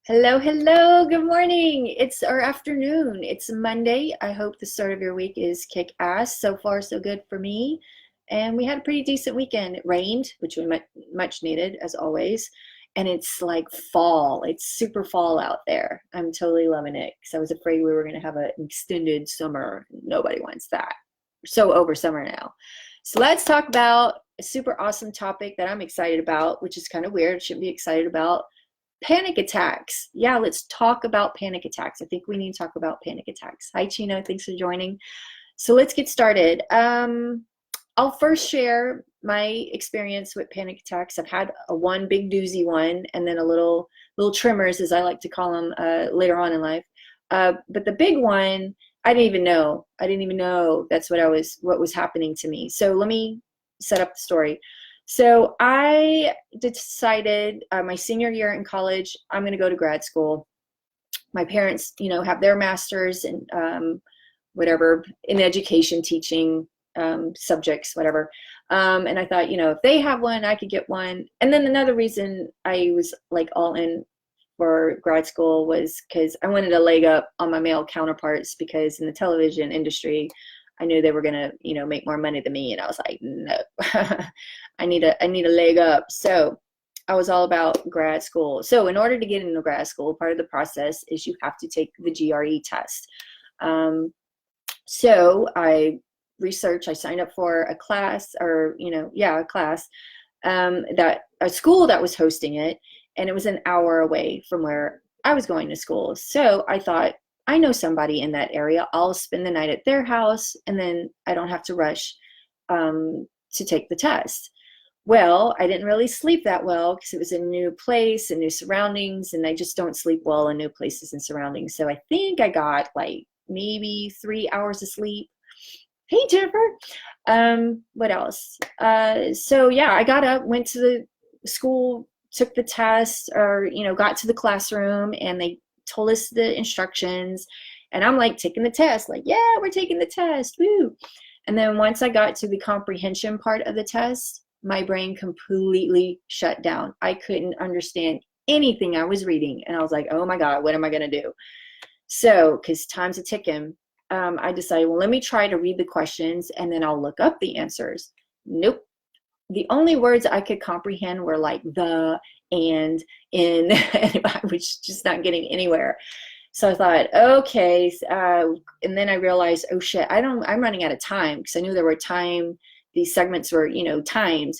Hello, hello, good morning. It's our afternoon. It's Monday. I hope the start of your week is kick ass. So far, so good for me. And we had a pretty decent weekend. It rained, which we much needed, as always. And it's like fall. It's super fall out there. I'm totally loving it because I was afraid we were going to have an extended summer. Nobody wants that. We're so over summer now. So let's talk about a super awesome topic that I'm excited about, which is kind of weird. Shouldn't be excited about panic attacks. Yeah, let's talk about panic attacks. I think we need to talk about panic attacks. Hi, Chino. Thanks for joining. So let's get started. I'll first share my experience with panic attacks. I've had one big doozy one, and then a little trimmers, as I like to call them, later on in life. But the big one, I didn't even know. I didn't even know that's what was happening to me. So let me set up the story. So I decided my senior year in college, I'm going to go to grad school. My parents, have their masters in whatever, in education, teaching subjects, whatever. And I thought, if they have one, I could get one. And then another reason I was like all in for grad school was because I wanted a leg up on my male counterparts, because in the television industry, I knew they were gonna, make more money than me, and I was like, no, I need a leg up. So I was all about grad school. So in order to get into grad school, part of the process is you have to take the GRE test. So I researched. I signed up for a class, or a class that a school that was hosting it, and it was an hour away from where I was going to school. So I thought, I know somebody in that area. I'll spend the night at their house, and then I don't have to rush to take the test. Well, I didn't really sleep that well because it was a new place and new surroundings, and I just don't sleep well in new places and surroundings. So I think I got like maybe 3 hours of sleep. Hey, Jennifer. What else? So yeah, I got up, went to the school, took the test, or got to the classroom, and they told us the instructions, and I'm like taking the test, like, yeah, we're taking the test, woo. And then once I got to the comprehension part of the test, my brain completely shut down. I couldn't understand anything I was reading, and I was like, oh my God, what am I gonna do? So, because time's a ticking, I decided, well, let me try to read the questions and then I'll look up the answers. Nope. The only words I could comprehend were like the, and, in, and I was just not getting anywhere. So I thought, okay. And then I realized, oh shit, I'm running out of time, because I knew there were these segments were, timed,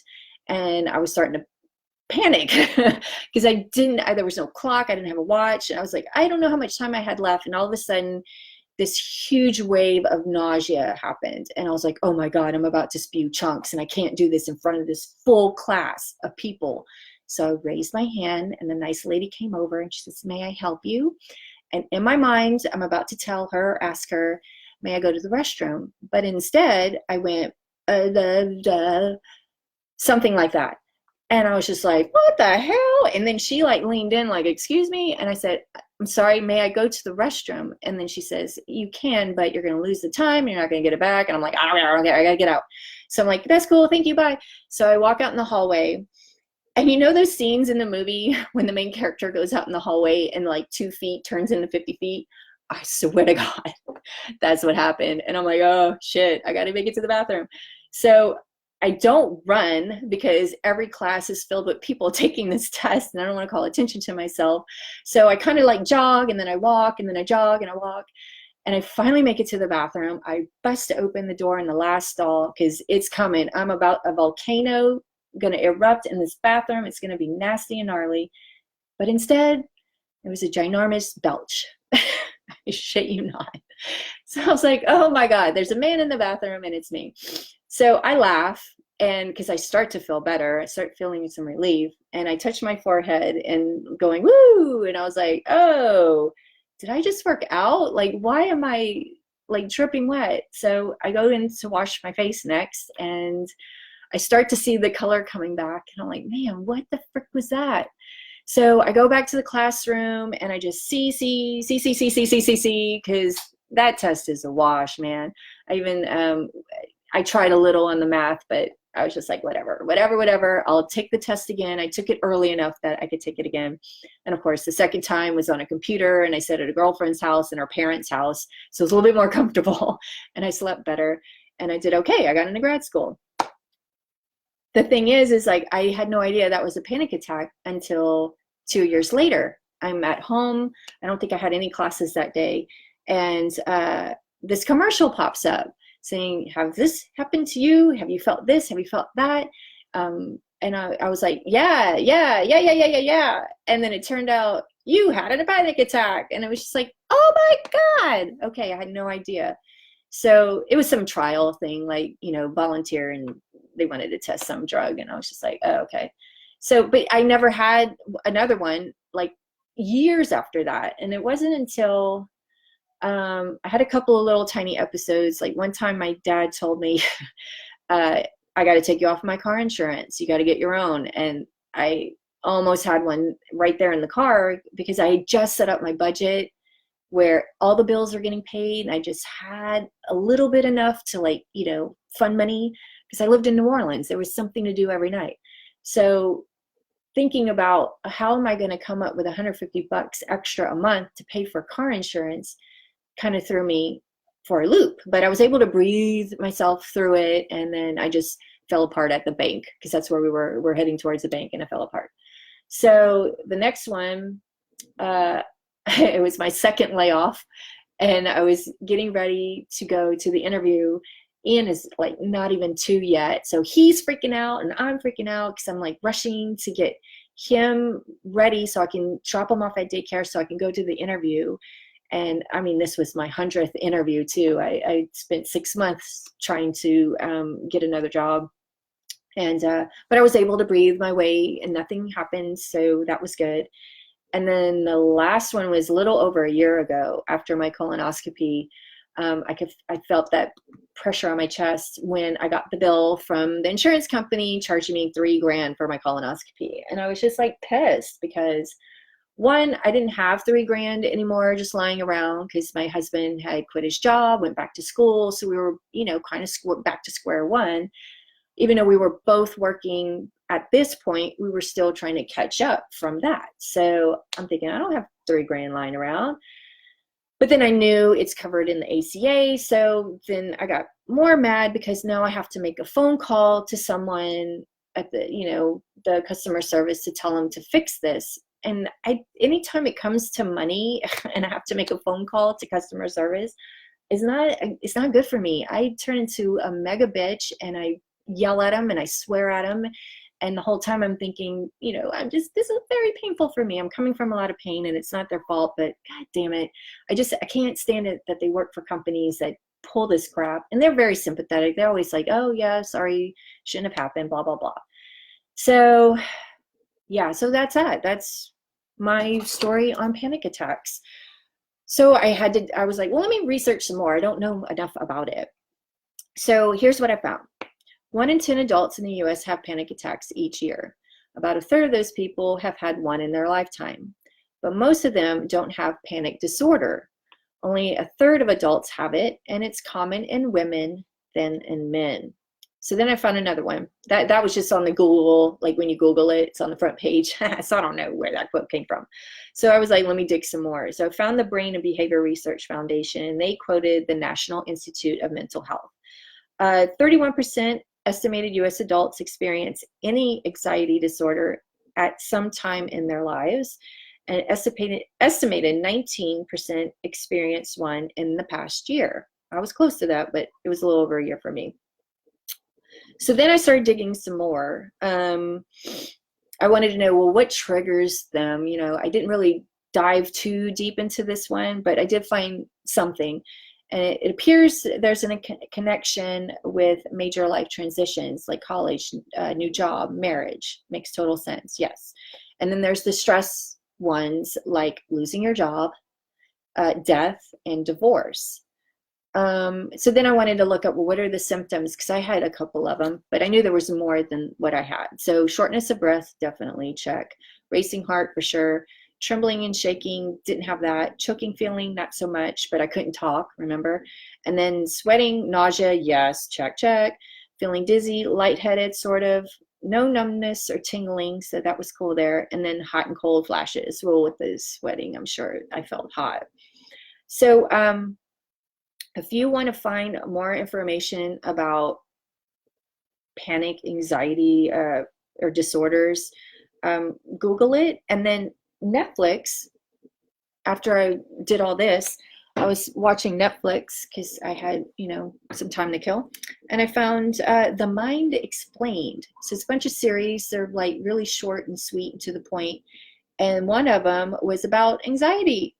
and I was starting to panic because there was no clock. I didn't have a watch. And I was like, I don't know how much time I had left. And all of a sudden, this huge wave of nausea happened, and I was like, oh my God, I'm about to spew chunks, and I can't do this in front of this full class of people. So I raised my hand, and the nice lady came over, and she says, may I help you? And in my mind, I'm about to ask her, may I go to the restroom? But instead I went something like that. And I was just like, what the hell? And then she like leaned in like, excuse me. And I said, I'm sorry, may I go to the restroom? And then she says, you can, but you're going to lose the time. You're not going to get it back. And I'm like, I got to get out. So I'm like, that's cool. Thank you. Bye. So I walk out in the hallway. And those scenes in the movie when the main character goes out in the hallway and like 2 feet turns into 50 feet? I swear to God, that's what happened. And I'm like, oh shit, I got to make it to the bathroom. So I don't run, because every class is filled with people taking this test, and I don't want to call attention to myself. So I kind of like jog, and then I walk, and then I jog, and I walk. And I finally make it to the bathroom. I bust open the door in the last stall, because it's coming. I'm about a volcano going to erupt in this bathroom. It's going to be nasty and gnarly. But instead, it was a ginormous belch. I shit you not. So I was like, oh my God, there's a man in the bathroom, and it's me. So I laugh, and because I start to feel better, I start feeling some relief, and I touch my forehead and going, woo. And I was like, oh, did I just work out? Like, why am I like dripping wet? So I go in to wash my face next, and I start to see the color coming back, and I'm like, man, what the frick was that? So I go back to the classroom, and I just see, because that test is a wash, man. I tried a little on the math, but I was just like, whatever. I'll take the test again. I took it early enough that I could take it again. And of course, the second time was on a computer, and I sat at a girlfriend's house and her parents' house. So it was a little bit more comfortable, and I slept better, and I did okay. I got into grad school. The thing is like, I had no idea that was a panic attack until 2 years later. I'm at home. I don't think I had any classes that day. And this commercial pops up saying, have this happened to you? Have you felt this? Have you felt that? And I was like, yeah. And then it turned out you had a panic attack. And it was just like, oh my God. Okay, I had no idea. So it was some trial thing, like, volunteer, and they wanted to test some drug. And I was just like, oh, okay. So, but I never had another one like years after that. And it wasn't until I had a couple of little tiny episodes. Like one time my dad told me, I got to take you off my car insurance. You got to get your own. And I almost had one right there in the car because I had just set up my budget where all the bills are getting paid. And I just had a little bit enough to, like, fund money, because I lived in New Orleans. There was something to do every night. So thinking about how am I going to come up with $150 extra a month to pay for car insurance kind of threw me for a loop. But I was able to breathe myself through it, and then I just fell apart at the bank, because that's where we're heading towards the bank, and I fell apart. So the next one, it was my second layoff, and I was getting ready to go to the interview. Ian is like not even 2 yet, so he's freaking out and I'm freaking out because I'm like rushing to get him ready so I can drop him off at daycare so I can go to the interview. And I mean, this was my 100th interview too. I spent 6 months trying to get another job, and but I was able to breathe my way and nothing happened, so that was good. And then the last one was a little over a year ago after my colonoscopy. I felt that pressure on my chest when I got the bill from the insurance company charging me $3,000 for my colonoscopy. And I was just like pissed because, one, I didn't have $3,000 anymore just lying around because my husband had quit his job, went back to school. So we were, kind of back to square one. Even though we were both working at this point, we were still trying to catch up from that. So I'm thinking, I don't have $3,000 lying around. But then I knew it's covered in the ACA. So then I got more mad because now I have to make a phone call to someone at the customer service to tell them to fix this. And anytime it comes to money and I have to make a phone call to customer service, it's not good for me. I turn into a mega bitch and I yell at them and I swear at them. And the whole time I'm thinking, this is very painful for me. I'm coming from a lot of pain and it's not their fault, but God damn it. I can't stand it that they work for companies that pull this crap. And they're very sympathetic. They're always like, oh yeah, sorry, shouldn't have happened, blah, blah, blah. So yeah, so that's it. That's my story on panic attacks. So I was like, well, let me research some more. I don't know enough about it. So here's what I found. 1 in 10 adults in the US have panic attacks each year. About a third of those people have had one in their lifetime. But most of them don't have panic disorder. Only a third of adults have it, and it's common in women than in men. So then I found another one. That was just on the Google, like when you Google it, it's on the front page. So I don't know where that quote came from. So I was like, let me dig some more. So I found the Brain and Behavior Research Foundation, and they quoted the National Institute of Mental Health. 31% estimated US adults experience any anxiety disorder at some time in their lives, and estimated 19% experienced one in the past year. I was close to that, but it was a little over a year for me. So then I started digging some more. I wanted to know, well, what triggers them? I didn't really dive too deep into this one, but I did find something. And it appears there's a connection with major life transitions like college, new job, marriage. Makes total sense, yes. And then there's the stress ones like losing your job, death, and divorce. So then I wanted to look up, well, what are the symptoms? Because I had a couple of them, but I knew there was more than what I had. So shortness of breath, definitely check. Racing heart for sure. Trembling and shaking, didn't have that. Choking feeling, not so much, but I couldn't talk, remember? And then sweating, nausea, yes, check. feeling dizzy, lightheaded, sort of. No numbness or tingling, so that was cool there. And then hot and cold flashes. Well, with the sweating, I'm sure I felt hot. So if you want to find more information about panic, anxiety, or disorders, Google it. And then Netflix, after I did all this, I was watching Netflix because I had, some time to kill. And I found The Mind Explained. So it's a bunch of series. They're like really short and sweet and to the point. And one of them was about anxiety.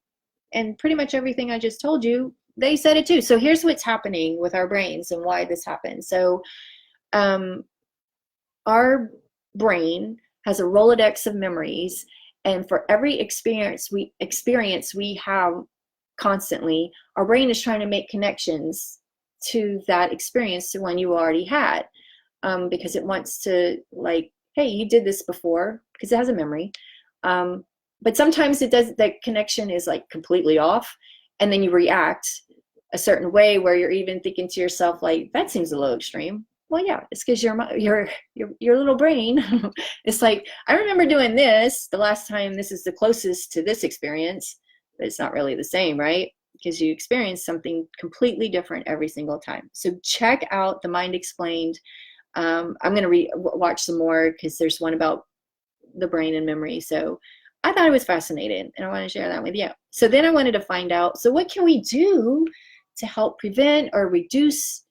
And pretty much everything I just told you, they said it too. So here's what's happening with our brains and why this happens. So our brain has a Rolodex of memories. And for every experience we have constantly, our brain is trying to make connections to that experience to one you already had, because it wants to, like, hey, you did this before, because it has a memory. But sometimes it does, that connection is like completely off, and then you react a certain way where you're even thinking to yourself, like, that seems a little extreme. Well, yeah, it's because your little brain it's like, I remember doing this the last time, this is the closest to this experience, but it's not really the same, right? Because you experience something completely different every single time. So check out The Mind Explained. I'm going to watch some more because there's one about the brain and memory. So I thought it was fascinating, and I want to share that with you. So then I wanted to find out, so what can we do to help prevent or reduce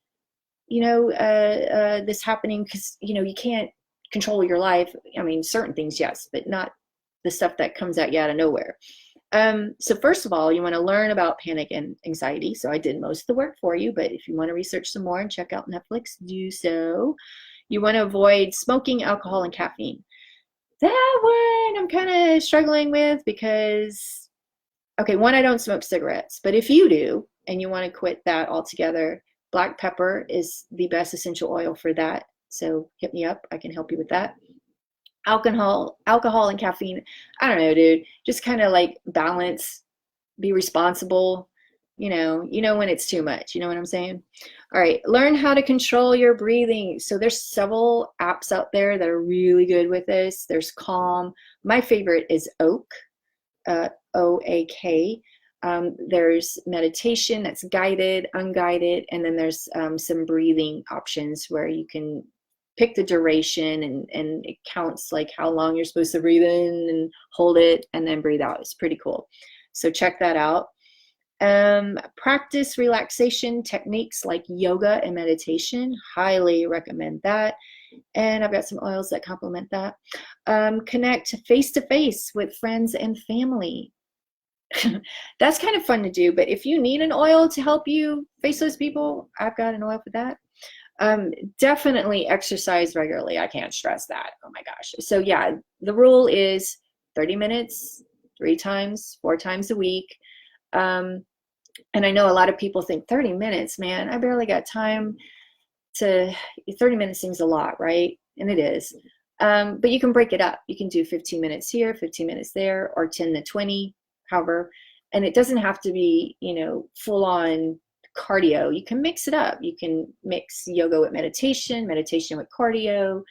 this happening? Because you can't control your life. I mean, certain things, yes, but not the stuff that comes at you out of nowhere. So first of all, you want to learn about panic and anxiety. So I did most of the work for you, but if you want to research some more and check out Netflix, do so. You want to avoid smoking, alcohol, and caffeine. That one I'm kind of struggling with because, okay, one, I don't smoke cigarettes, but if you do and you want to quit that altogether, black pepper is the best essential oil for that. So hit me up. I can help you with that. Alcohol and caffeine, I don't know, dude. Just kind of like balance, be responsible. You know when it's too much. You know what I'm saying? All right, learn how to control your breathing. So there's several apps out there that are really good with this. There's Calm. My favorite is Oak, OAK. There's meditation that's guided, unguided, and then there's some breathing options where you can pick the duration and it counts like how long you're supposed to breathe in and hold it and then breathe out. It's pretty cool. So check that out. Practice relaxation techniques like yoga and meditation. Highly recommend that. And I've got some oils that complement that. Connect face to face with friends and family. That's kind of fun to do, but if you need an oil to help you face those people, I've got an oil for that. Definitely exercise regularly. I can't stress that. Oh my gosh. So yeah, the rule is 30 minutes, 3 times, 4 times a week. And I know a lot of people think 30 minutes, man, I barely got time to, 30 minutes seems a lot, right? And it is. But you can break it up. You can do 15 minutes here, 15 minutes there, or 10 to 20, however. And it doesn't have to be, full on cardio. You can mix it up. You can mix yoga with meditation, meditation with cardio,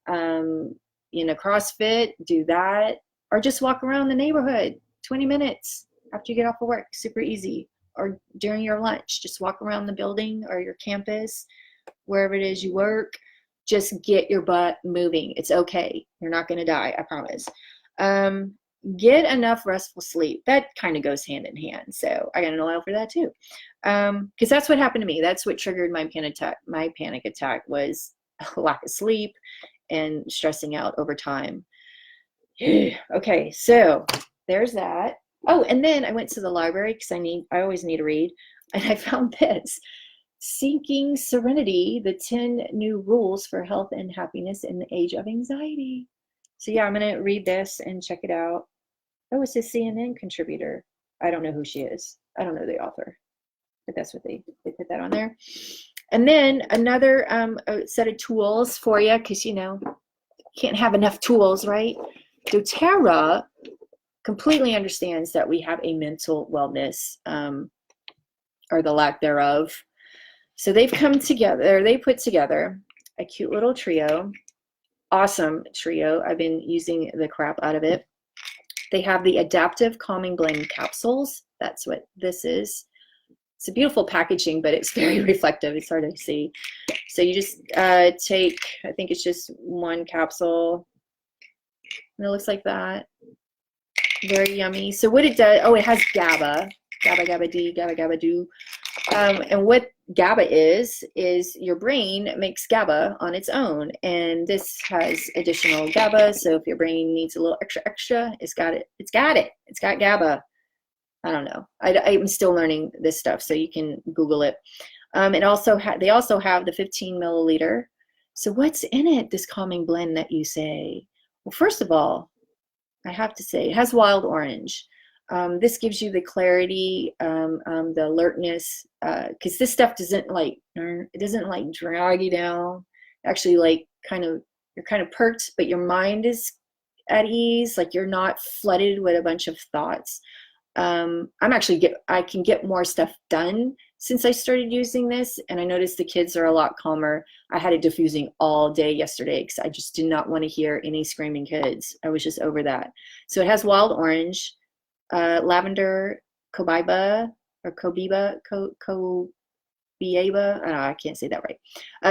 CrossFit, do that, or just walk around the neighborhood 20 minutes after you get off of work. Super easy. Or during your lunch, just walk around the building or your campus, wherever it is you work. Just get your butt moving. It's okay. You're not going to die, I promise. Get enough restful sleep. That kind of goes hand in hand. So I got an oil for that too. Because that's what happened to me. That's what triggered my panic attack was a lack of sleep and stressing out over time. Okay, so there's that. Oh, and then I went to the library because I always need to read, and I found this. Seeking Serenity, the 10 New Rules for Health and Happiness in the Age of Anxiety. So yeah, I'm going to read this and check it out. Oh, it's a CNN contributor. I don't know who she is. I don't know the author, but that's what they put that on there. And then another set of tools for you, because, can't have enough tools, right? doTERRA completely understands that we have a mental wellness, or the lack thereof. So they've come together, they put together a cute little trio. Awesome trio. I've been using the crap out of it. They have the Adaptiv Calming Blend Capsules. That's what this is. It's a beautiful packaging, but it's very reflective. It's hard to see. So you just take, I think it's just one capsule, and it looks like that. Very yummy. So what it does, oh, it has GABA. GABA, GABA D, GABA, GABA do. And what GABA is your brain makes GABA on its own. And this has additional GABA. So if your brain needs a little extra, it's got it. It's got it. It's got GABA. I don't know. I'm still learning this stuff, so you can Google it. It also they also have the 15 milliliter. So what's in it, this calming blend that you say? Well, first of all, I have to say it has wild orange. This gives you the clarity, the alertness, because this stuff doesn't like drag you down. Actually, like you're kind of perked, but your mind is at ease. Like you're not flooded with a bunch of thoughts. I can get more stuff done since I started using this, and I noticed the kids are a lot calmer. I had it diffusing all day yesterday because I just did not want to hear any screaming kids. I was just over that. So it has wild orange, lavender, cobiba, or cobiba, Biaba, I can't say that right.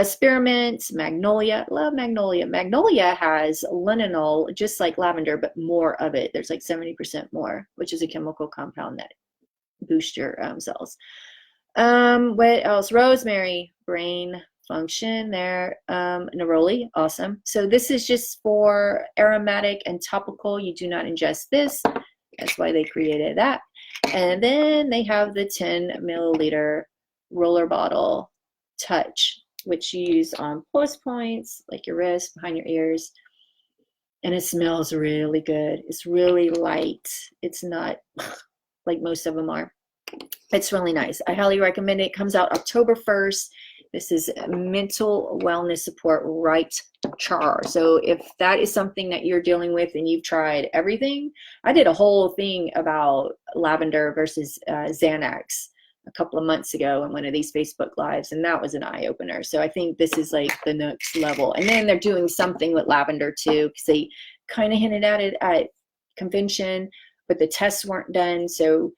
Spearmint, magnolia, love magnolia. Magnolia has linalool, just like lavender, but more of it. There's like 70% more, which is a chemical compound that boosts your cells. What else? Rosemary, brain function there. Neroli, awesome. So this is just for aromatic and topical. You do not ingest this. That's why they created that. And then they have the 10 milliliter roller bottle touch, which you use on pulse points like your wrist, behind your ears, and it smells really good. It's really light. It's not like most of them are. It's really nice. I highly recommend it. It comes out October 1st. This is mental wellness support right char. So if that is something that you're dealing with and you've tried everything, I did a whole thing about lavender versus Xanax a couple of months ago in one of these Facebook lives, and that was an eye-opener. So I think this is like the next level. And then they're doing something with lavender too, because they kind of hinted at it at convention, but the tests weren't done. So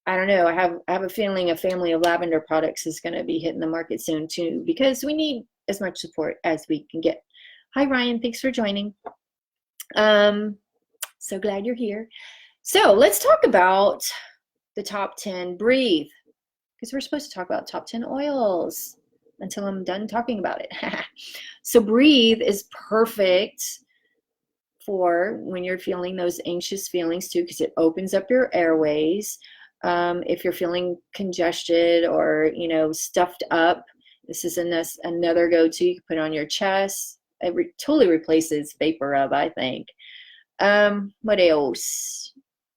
I don't know. I have a feeling a family of lavender products is going to be hitting the market soon too, because we need as much support as we can get. Hi Ryan, thanks for joining. So glad you're here. So let's talk about the top 10. Breathe. Because we're supposed to talk about top 10 oils until I'm done talking about it. So Breathe is perfect for when you're feeling those anxious feelings too, because it opens up your airways. If you're feeling congested or stuffed up, this is another go-to. You can put it on your chest. It totally replaces vapor rub, I think. What else?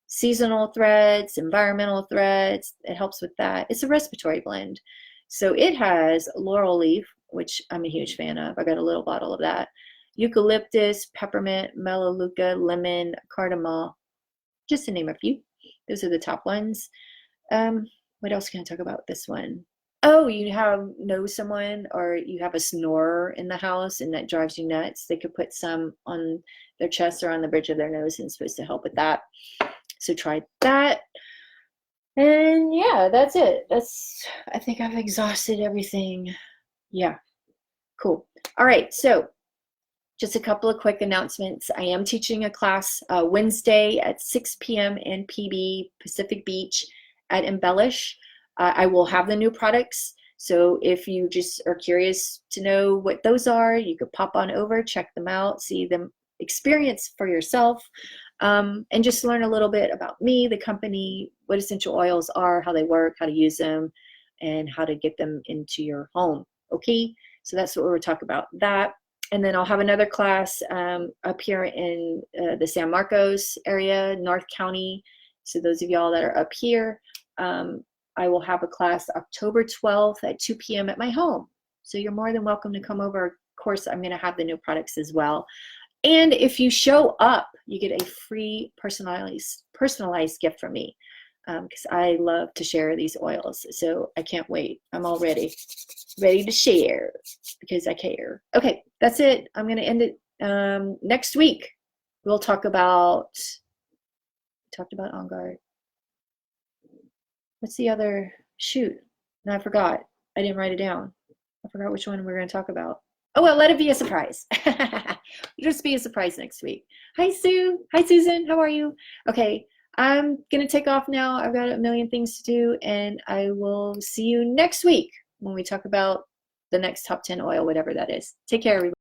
Seasonal threads, environmental threads. It helps with that. It's a respiratory blend. So it has laurel leaf, which I'm a huge fan of. I got a little bottle of that. Eucalyptus, peppermint, melaleuca, lemon, cardamom, just to name a few. Those are the top ones. What else can I talk about this one? Oh, you know someone or you have a snorer in the house and that drives you nuts. They could put some on their chest or on the bridge of their nose, and it's supposed to help with that. So try that. And yeah, that's it. I think I've exhausted everything. Yeah, cool. All right, so just a couple of quick announcements. I am teaching a class Wednesday at 6 p.m. in PB, Pacific Beach at Embellish. I will have the new products. So if you just are curious to know what those are, you could pop on over, check them out, see them, experience for yourself, and just learn a little bit about me, the company, what essential oils are, how they work, how to use them, and how to get them into your home. Okay, so that's what we're talking about. That. And then I'll have another class up here in the San Marcos area, North County. So those of y'all that are up here, I will have a class October 12th at 2 p.m. at my home. So you're more than welcome to come over. Of course, I'm going to have the new products as well. And if you show up, you get a free personalized gift from me. because I love to share these oils. So I can't wait. I'm all ready to share because I care. Okay, that's it. I'm going to end it. Next week, we'll talked about On Guard. What's the other? Shoot. No, I forgot. I didn't write it down. I forgot which one we're going to talk about. Oh, well, let it be a surprise. Just be a surprise next week. Hi, Sue. Hi, Susan. How are you? Okay, I'm going to take off now. I've got a million things to do, and I will see you next week when we talk about the next top 10 oil, whatever that is. Take care, everybody.